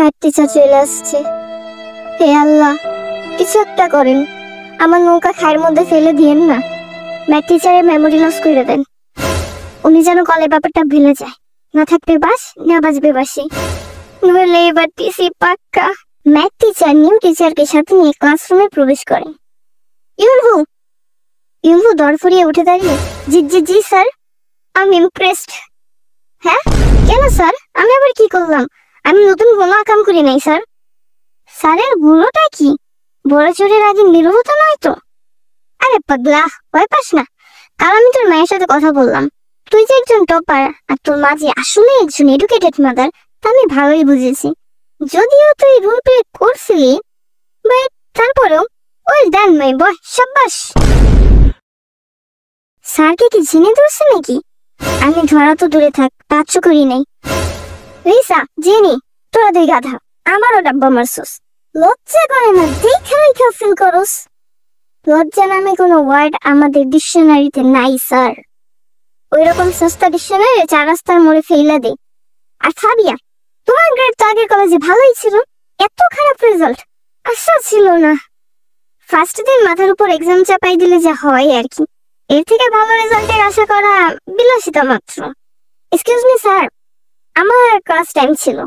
Math teacher চলে আসছে। হে আল্লাহ, কিছু একটা করেন, আমার নৌকা খায়ের মধ্যে ফেলে দিয়েন না। ম্যাথ টিচারের মেমোরি লস করে দেন, উনি যেন কলের ব্যাপারটা ভুলে যায়। না থাকবে বাস, না বাজবে বাসি, নইলে এবার টিসি পাক্কা। ম্যাথ টিচার নিউ টিচারকে সাথে নিয়ে ক্লাসরুমে প্রবেশ করে। ইউনভু ইউনভু দরফরিয়ে উঠে দাঁড়িয়ে, জি জি জি স্যার, আমি ইমপ্রেসড। হ্যাঁ কেন স্যার, আমি আবার কি করলাম? আমি নতুন কোনো কাম করি নাই স্যার। স্যারের ভুলোটা কি? বড় চোরের আগে নির্ভূত নয় তো? আরে পাগলা, ভয় পাস না। কাল আমি তোর মায়ের সাথে কথা বললাম, তুই যে একজন টপার আর তোর মা যে আসলে একজন এডুকেটেড মাদার তা আমি ভালোই বুঝেছি। যদিও তুই রুল ব্রেক করছিলি, বাট তারপরেও ওয়েল ডান মাই বয়, শাবাশ। স্যারকে কি ঝিনে ধরছে নাকি? আমি ধরা তো দূরে থাক, টাচও করি নাই। রিসা, জেনি, তোরা দুই গাধা, আমারও ডাব্বা মারছস। লজ্জা করে না? দেখে রেখে ফিল করস। লজ্জা নামে কোনো ওয়ার্ড আমাদের ডিকশনারিতে নাই স্যার। ওইরকম সস্তা ডিকশনারি 4 রাস্তার মোড়ে ফেলা দে। আর ফাবিয়া, তোমার গ্রেড তো আগের কলেজে ভালোই ছিল, এত খারাপ রেজাল্ট আশা ছিল না। ফার্স্ট দিন মাথার উপর এক্সাম চাপাই দিলে যা হয় আর কি, এর থেকে ভালো রেজাল্টের আশা করা বিলাসিতা মাত্র। এক্সকিউজ মি স্যার, আমার ক্লাস টাইম ছিল।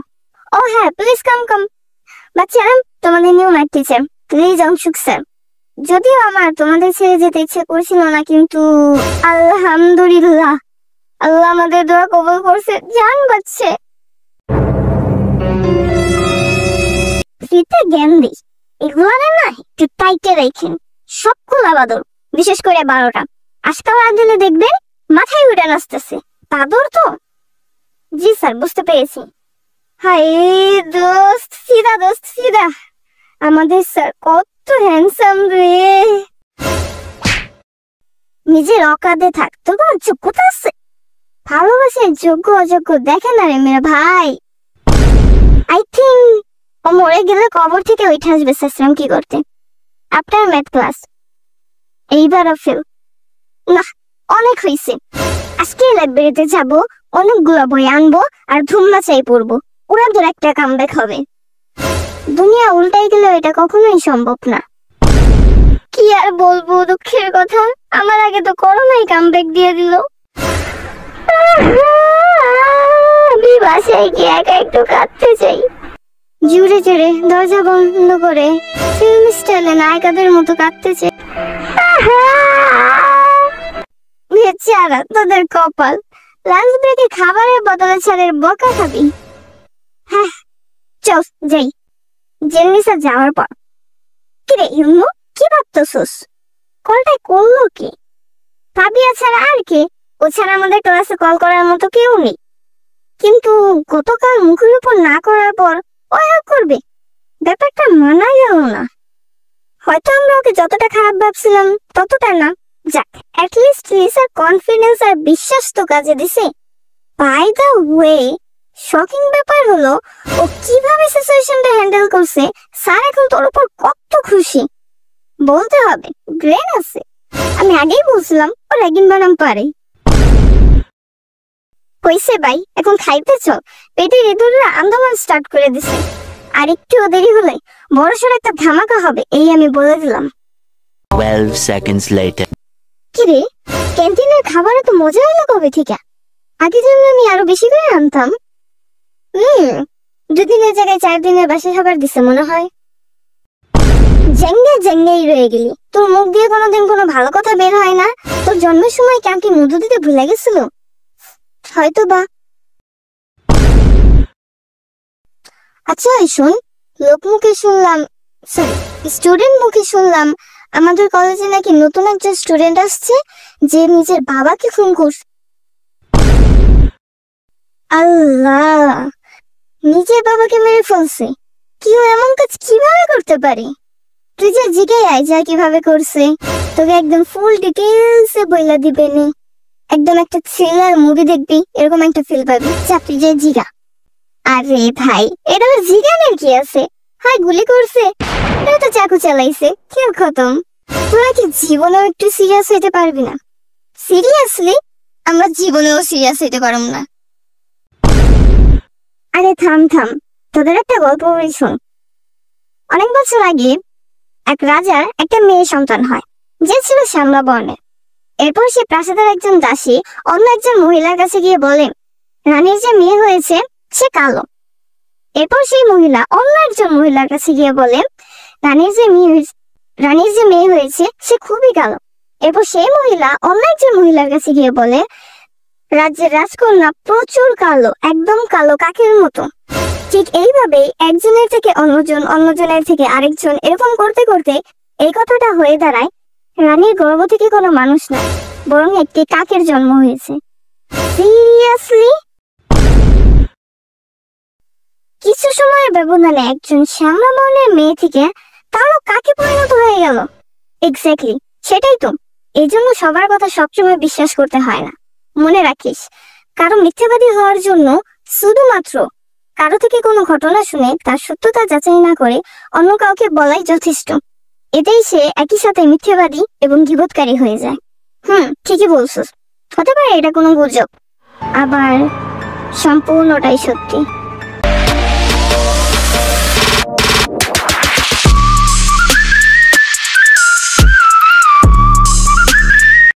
ও হ্যাঁ, প্লিজ কাম কাম। বাচ্চারা, তোমাদের new math teacher, please Anshuk sir. যদিও আমার তোমাদের ছেড়ে যেতে ইচ্ছে করছিল না, কিন্তু আলহামদুলিল্লাহ, আল্লাহ আমাদের দোয়া কবুল করছে, জান বাঁচছে। ফ্রিতে জ্ঞান দিই, এগুলো না একটু টাইটে রাখেন, সব খোলা বাদর, বিশেষ করে 12টা। আজকাল আর দিলে দেখবেন মাথায় উঠে আসতেছে। বাদর তো? জি স্যার, বুঝতে পেরেছি। হাই দোস্ত, সিধা দোস্ত সিধা। আমাদের স্যার কত হ্যান্ডসাম রে। নিজের অকাদে থাকতে কোনো যোগ্যতা আছে? ভালোবাসার যোগ্য অযোগ্য দেখে না রে মেরা ভাই। আই থিঙ্ক ও মরে গেলে কবর থেকে উঠে আসবে স্যার কি করতে। আফটার ম্যাথ ক্লাস এইবারও ফেল। না, অনেক হয়েছে। আজকে লাইব্রেরিতে যাব, অনেকগুলো বই আনবো আর ধুমনা চাই পড়বো। ওরা তোর একটা কামব্যাক হবে। দুনিয়া উল্টাই গেলে এটা কখনোই সম্ভব না। কি আর বলবো দুঃখের কথা, আমার আগে তো করোনাই কামব্যাক দিয়ে দিল। আমি বাসায় গিয়ে একা একটু কাঁদতে চাই। জুড়ে জুড়ে দরজা বন্ধ করে ফিল্ম স্টাইলে নায়িকাদের মতো কাঁদতে চাই। বেচারা তোদের কপাল, লাঞ্চ ব্রেকে খাবারের বদলে ছাড়ের বকা খাবি। হ্যাঁ চল যাই। জেনিসা যাওয়ার পর কিরে ইউনু, কি ভাবতেছস? কলটা করলো কে? ফাবিয়া ছাড়া আর কে? ও ছাড়া আমাদের ক্লাসে কল করার মতো কেউ নেই। কিন্তু গতকাল মুখের উপর না করার পর ও করবে, ব্যাপারটা মানা গেল না। হয়তো আমরা ওকে যতটা খারাপ ভাবছিলাম ততটা না। যাক, অ্যাটলিস্ট লিসার কনফিডেন্স আর বিশ্বাস তো কাজে দিছে। বাই দ্য ওয়ে, শকিং ব্যাপার হলো ও কিভাবে সিচুয়েশনটা হ্যান্ডেল করছে। স্যার এখন তোর উপর কত খুশি বলতে হবে, ব্রেন আছে। আমি আগেই বলছিলাম ও র্যাগিং বানাম পারে। হইছে ভাই, এখন খাইতে চল। পেটের ইঁদুররা আন্দোলন স্টার্ট করে দিছে, আর একটু দেরি হলে বড়সড় একটা ধামাকা হবে, এই আমি বলে দিলাম। 12 seconds later. কিরে, ক্যান্টিনের খাবারে তো মজা হলো কবে থেকে? আগে যেমন আমি আরো বেশি করে আনতাম। 2 দিনের জায়গায় 4 দিনের বাসি খাবার দিছে মনে হয়। জেঙ্গেই রয়ে গেলি। তোর মুখ দিয়ে কোনোদিন কোনো ভালো কথা বের হয় না। তোর জন্মের সময় কি আমাকে মধু দিতে ভুলে গেছিল? হয়তো বা। আচ্ছা শোন, লোক মুখে শুনলাম, সরি স্টুডেন্ট মুখে শুনলাম আমাদের কলেজে নাকি নতুন একজন স্টুডেন্ট আসছে যে নিজের বাবাকে খুন করছে। আল্লাহ, নিজের বাবাকে মেরে ফেলছে? কেউ এমন কাজ কিভাবে করতে পারে? তুই যা জিজ্ঞাই আয় যা কিভাবে করছে, তোকে একদম ফুল ডিটেইলসে বইলা দিবে নি। একদম একটা থ্রিলার মুভি দেখবি, এরকম একটা ফিল পাবি। যা তুই যা জিগা। আরে ভাই, এটা জিগানের কি আছে? হয় গুলি করছে, এটা তো চাকু চালাইছে, কেউ খতম। তোরা কি জীবনেও একটু সিরিয়াস হইতে পারবি না? সিরিয়াসলি আমরা জীবনেও সিরিয়াস হইতে পারব না। আরে থাম থাম, তোদের একটা গল্প বলি শোন। অনেক বছর আগে এক রাজার একটা মেয়ে সন্তান হয়, যে ছিল শ্যামলা বর্ণের। এরপর সে প্রাসাদের একজন দাসী অন্য একজন মহিলার কাছে গিয়ে বলে, রানীর যে মেয়ে হয়েছে সে কালো। এরপর সেই মহিলা অন্য একজন মহিলার কাছে গিয়ে বলে, রানীর যে মেয়ে হয়েছে সে খুবই কালো। এরপর সেই মহিলা অন্য একজন মহিলার কাছে গিয়ে বলে, রাজ্যের রাজকন্যা প্রচুর কালো, একদম কালো কাকের মতো। ঠিক এইভাবেই একজনের থেকে অন্যজন, অন্যজনের থেকে আরেকজন, এরকম করতে করতে এই কথাটা হয়ে দাঁড়ায়, রানীর গর্ভ থেকে কোনো মানুষ না, বরং একটি কাকের জন্ম হয়েছে। সিরিয়াসলি? কিছু সময়ের ব্যবধানে একজন শ্যামলা বর্ণের মেয়ে থেকে তারও কাকে পরিণত হয়ে গেল। এক্স্যাক্টলি, সেটাই তো। এই জন্য সবার কথা সবসময় বিশ্বাস করতে হয় না। মনে রাখিস, কারো মিথ্যাবাদী হওয়ার জন্য শুধুমাত্র কারো থেকে কোনো ঘটনা শুনে তার সত্যতা যাচাই না করে অন্য কাউকে বলাই যথেষ্ট। এতেই সে একই সাথে মিথ্যাবাদী এবং গীবতকারী হয়ে যায়। ঠিকই বলছিস। হতে পারে এটা কোনো গুজব, আবার সম্পূর্ণটাই সত্যি।